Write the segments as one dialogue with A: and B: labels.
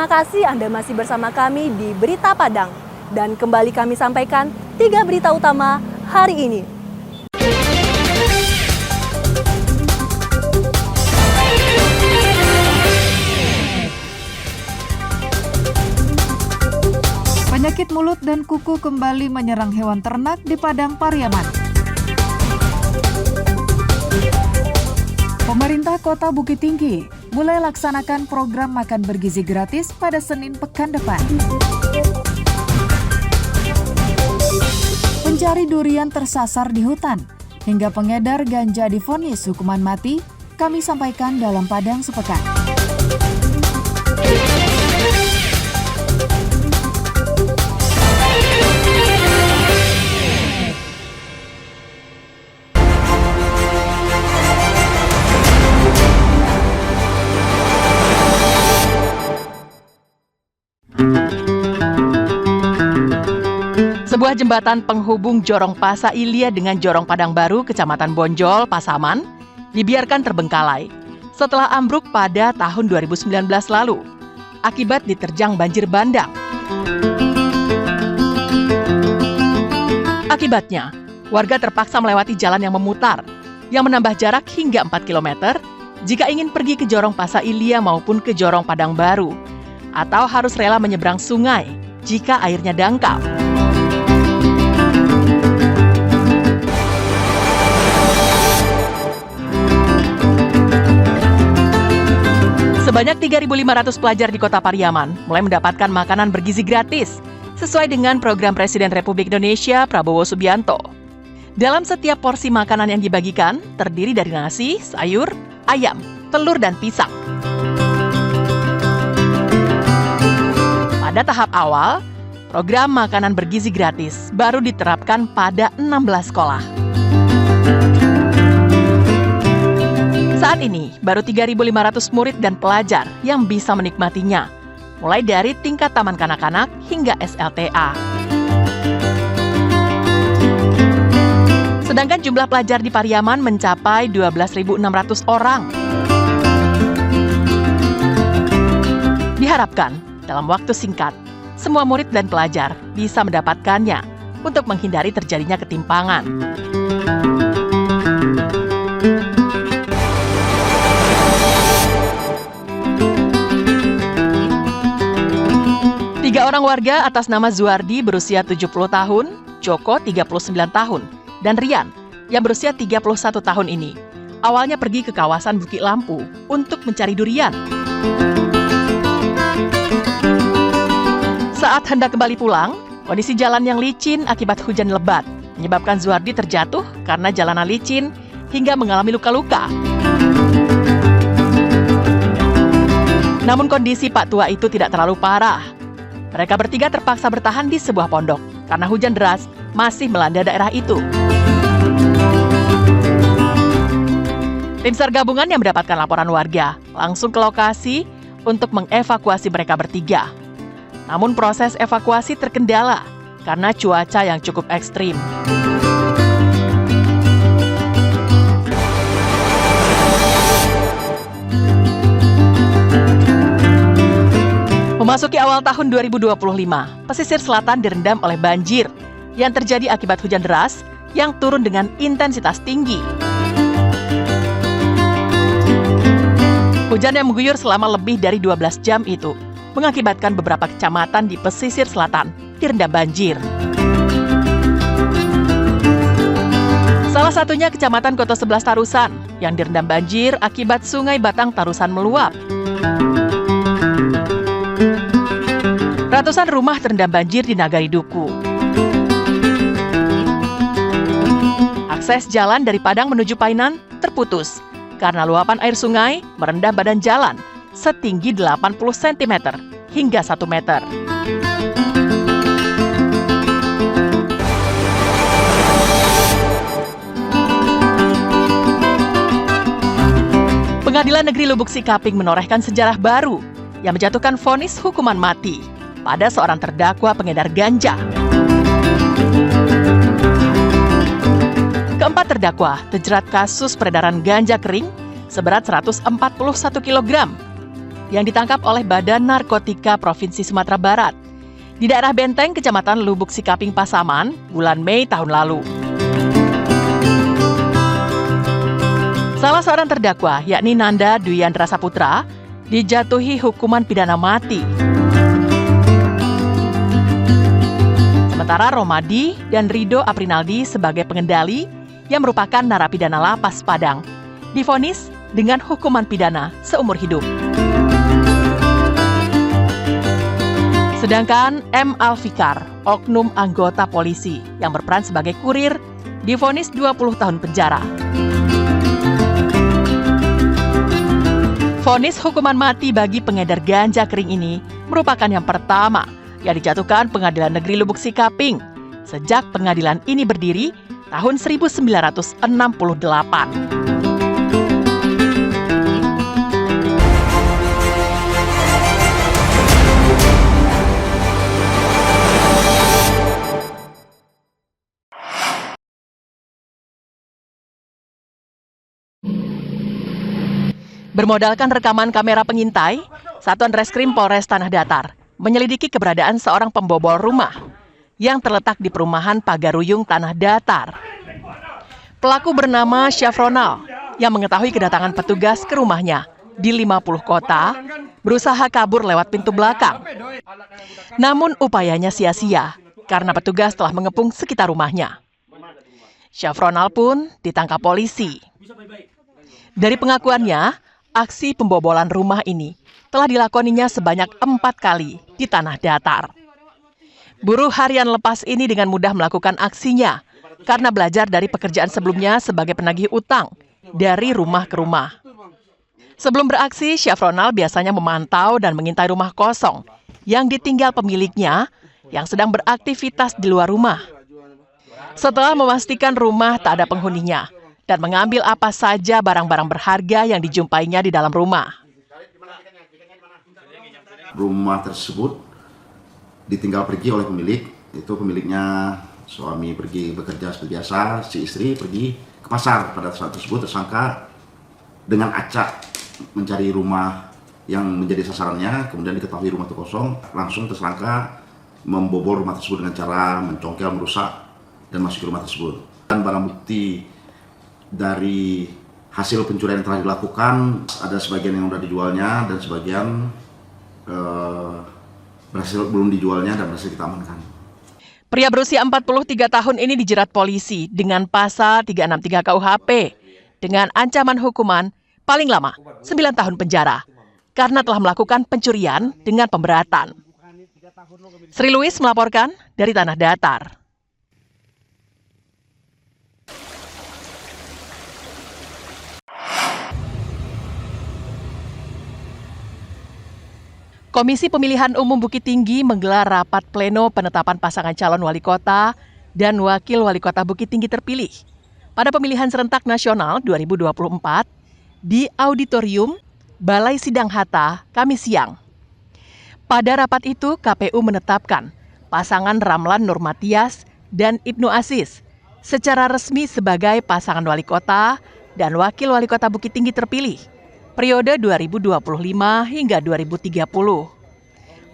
A: Terima kasih Anda masih bersama kami di Berita Padang. Dan kembali kami sampaikan 3 berita utama hari ini.
B: Penyakit mulut dan kuku kembali menyerang hewan ternak di Padang Pariaman. Pemerintah Kota Bukit Tinggi mulai laksanakan program makan bergizi gratis pada Senin pekan depan. Pencari durian tersasar di hutan, hingga pengedar ganja divonis hukuman mati, kami sampaikan dalam Padang Sepekan.
C: Sebuah jembatan penghubung Jorong Pasa Ilia dengan Jorong Padang Baru, Kecamatan Bonjol, Pasaman, dibiarkan terbengkalai setelah ambruk pada tahun 2019 lalu, akibat diterjang banjir bandang. Akibatnya, warga terpaksa melewati jalan yang memutar, yang menambah jarak hingga 4 km jika ingin pergi ke Jorong Pasa Ilia maupun ke Jorong Padang Baru, atau harus rela menyeberang sungai jika airnya dangkal. Sebanyak 3.500 pelajar di Kota Pariaman mulai mendapatkan makanan bergizi gratis sesuai dengan program Presiden Republik Indonesia Prabowo Subianto. Dalam setiap porsi makanan yang dibagikan terdiri dari nasi, sayur, ayam, telur, dan pisang. Pada tahap awal, program makanan bergizi gratis baru diterapkan pada 16 sekolah. Saat ini, baru 3.500 murid dan pelajar yang bisa menikmatinya, mulai dari tingkat taman kanak-kanak hingga SLTA. Sedangkan jumlah pelajar di Pariaman mencapai 12.600 orang. Diharapkan, dalam waktu singkat, semua murid dan pelajar bisa mendapatkannya untuk menghindari terjadinya ketimpangan. Tiga orang warga atas nama Zuardi berusia 70 tahun, Joko 39 tahun, dan Rian yang berusia 31 tahun ini awalnya pergi ke kawasan Bukit Lampu untuk mencari durian. Saat hendak kembali pulang, kondisi jalan yang licin akibat hujan lebat menyebabkan Zuardi terjatuh karena jalanan licin hingga mengalami luka-luka. Namun kondisi Pak Tua itu tidak terlalu parah. Mereka bertiga terpaksa bertahan di sebuah pondok karena hujan deras masih melanda daerah itu. Tim SAR gabungan yang mendapatkan laporan warga langsung ke lokasi untuk mengevakuasi mereka bertiga. Namun proses evakuasi terkendala karena cuaca yang cukup ekstrim. Memasuki awal tahun 2025, pesisir selatan direndam oleh banjir yang terjadi akibat hujan deras yang turun dengan intensitas tinggi. Hujan yang mengguyur selama lebih dari 12 jam itu mengakibatkan beberapa kecamatan di pesisir selatan direndam banjir. Salah satunya Kecamatan Koto 11 Tarusan yang direndam banjir akibat Sungai Batang Tarusan meluap. Ratusan rumah terendam banjir di Nagari Duku. Akses jalan dari Padang menuju Painan terputus karena luapan air sungai merendam badan jalan setinggi 80 cm hingga 1 meter. Pengadilan Negeri Lubuk Sikaping menorehkan sejarah baru yang menjatuhkan vonis hukuman mati pada seorang terdakwa pengedar ganja. Keempat terdakwa terjerat kasus peredaran ganja kering seberat 141 kg yang ditangkap oleh Badan Narkotika Provinsi Sumatera Barat di daerah Benteng, Kecamatan Lubuk Sikaping, Pasaman, bulan Mei tahun lalu. Salah seorang terdakwa, yakni Nanda Duyandra Saputra, dijatuhi hukuman pidana mati. Sementara Romadi dan Rido Aprinaldi sebagai pengendali yang merupakan narapidana Lapas Padang divonis dengan hukuman pidana seumur hidup. Sedangkan M. Alfikar, oknum anggota polisi yang berperan sebagai kurir, divonis 20 tahun penjara. Vonis hukuman mati bagi pengedar ganja kering ini merupakan yang pertama yang dijatuhkan Pengadilan Negeri Lubuk Sikaping sejak pengadilan ini berdiri tahun 1968. Bermodalkan rekaman kamera pengintai, Satuan Reskrim Polres Tanah Datar menyelidiki keberadaan seorang pembobol rumah yang terletak di perumahan Pagaruyung Tanah Datar. Pelaku bernama Syafronal yang mengetahui kedatangan petugas ke rumahnya di 50 kota, berusaha kabur lewat pintu belakang. Namun upayanya sia-sia karena petugas telah mengepung sekitar rumahnya. Syafronal pun ditangkap polisi. Dari pengakuannya, aksi pembobolan rumah ini telah dilakoninya sebanyak 4 kali di Tanah Datar. Buruh harian lepas ini dengan mudah melakukan aksinya karena belajar dari pekerjaan sebelumnya sebagai penagih utang dari rumah ke rumah. Sebelum beraksi, Syafronal biasanya memantau dan mengintai rumah kosong yang ditinggal pemiliknya yang sedang beraktivitas di luar rumah. Setelah memastikan rumah tak ada penghuninya, dan mengambil apa saja barang-barang berharga yang dijumpainya di dalam rumah.
D: Rumah tersebut ditinggal pergi oleh pemilik, itu pemiliknya suami pergi bekerja seperti biasa, si istri pergi ke pasar. Pada saat tersebut tersangka dengan acak mencari rumah yang menjadi sasarannya, kemudian diketahui rumah itu kosong, langsung tersangka membobol rumah tersebut dengan cara mencongkel, merusak, dan masuk ke rumah tersebut. Dan barang bukti dari hasil pencurian yang telah dilakukan, ada sebagian yang sudah dijualnya dan sebagian berhasil belum dijualnya dan berhasil kita amankan.
C: Pria berusia 43 tahun ini dijerat polisi dengan pasal 363 KUHP dengan ancaman hukuman paling lama 9 tahun penjara karena telah melakukan pencurian dengan pemberatan. Sri Louis melaporkan dari Tanah Datar. Komisi Pemilihan Umum Bukit Tinggi menggelar rapat pleno penetapan pasangan calon wali kota dan wakil wali kota Bukit Tinggi terpilih pada pemilihan serentak nasional 2024 di Auditorium Balai Sidang Hatta, Kamis siang. Pada rapat itu, KPU menetapkan pasangan Ramlan Nurmatias dan Ibnu Aziz secara resmi sebagai pasangan wali kota dan wakil wali kota Bukit Tinggi terpilih periode 2025 hingga 2030.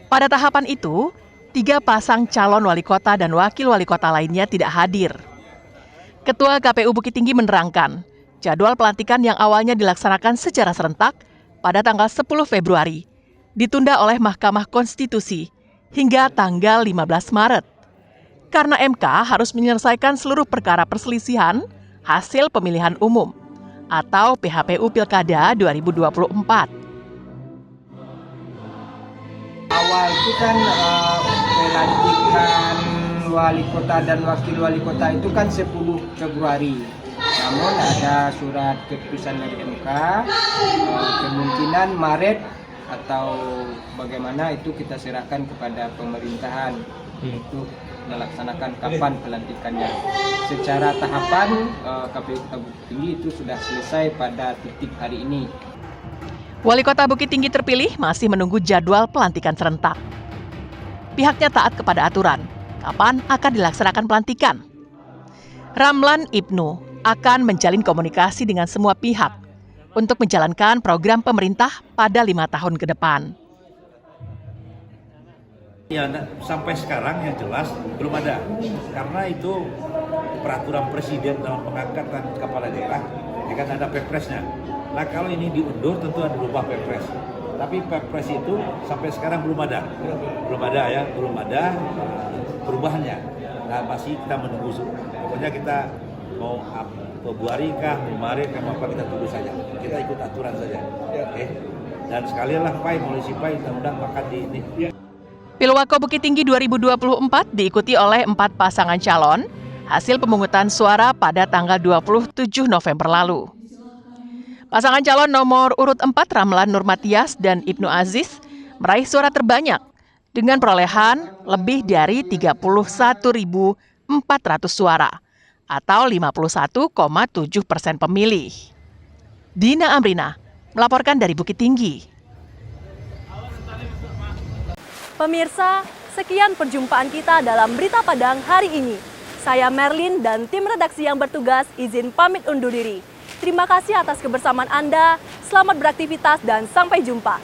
C: Pada tahapan itu, 3 pasang calon wali kota dan wakil wali kota lainnya tidak hadir. Ketua KPU Bukit Tinggi menerangkan, jadwal pelantikan yang awalnya dilaksanakan secara serentak pada tanggal 10 Februari, ditunda oleh Mahkamah Konstitusi hingga tanggal 15 Maret. Karena MK harus menyelesaikan seluruh perkara perselisihan hasil pemilihan umum atau PHPU Pilkada 2024.
E: Awal itu kan pelantikan wali kota dan wakil wali kota itu kan 10 Februari. Namun ada surat keputusan dari MK, kemungkinan Maret atau bagaimana itu kita serahkan kepada pemerintahan untuk melaksanakan kapan pelantikannya. Secara tahapan KPU Kota Bukit Tinggi itu sudah selesai pada titik hari ini.
C: Wali Kota Bukit Tinggi terpilih masih menunggu jadwal pelantikan serentak. Pihaknya taat kepada aturan kapan akan dilaksanakan pelantikan. Ramlan Ibnu akan menjalin komunikasi dengan semua pihak untuk menjalankan program pemerintah pada 5 tahun ke depan.
F: Ya, sampai sekarang yang jelas belum ada, karena itu peraturan presiden dalam pengangkatan kepala daerah, ya kan ada perpresnya. Nah kalau ini diundur tentu ada berubah perpres. Tapi perpres itu sampai sekarang belum ada perubahannya. Nah masih kita menunggu. Pokoknya kita mau Februari kah, Maret kah, apa kita tunggu saja. Kita ikut aturan saja. Oke. Dan sekalian lah Municipal undang-undang makan di ini.
C: Pilwako Bukit Tinggi 2024 diikuti oleh 4 pasangan calon hasil pemungutan suara pada tanggal 27 November lalu. Pasangan calon nomor urut 4 Ramlan Nurmatias dan Ibnu Aziz meraih suara terbanyak dengan perolehan lebih dari 31.400 suara atau 51,7% pemilih. Dina Amrina melaporkan dari Bukit Tinggi.
A: Pemirsa, sekian perjumpaan kita dalam Berita Padang hari ini. Saya Merlin dan tim redaksi yang bertugas izin pamit undur diri. Terima kasih atas kebersamaan Anda, selamat beraktivitas dan sampai jumpa.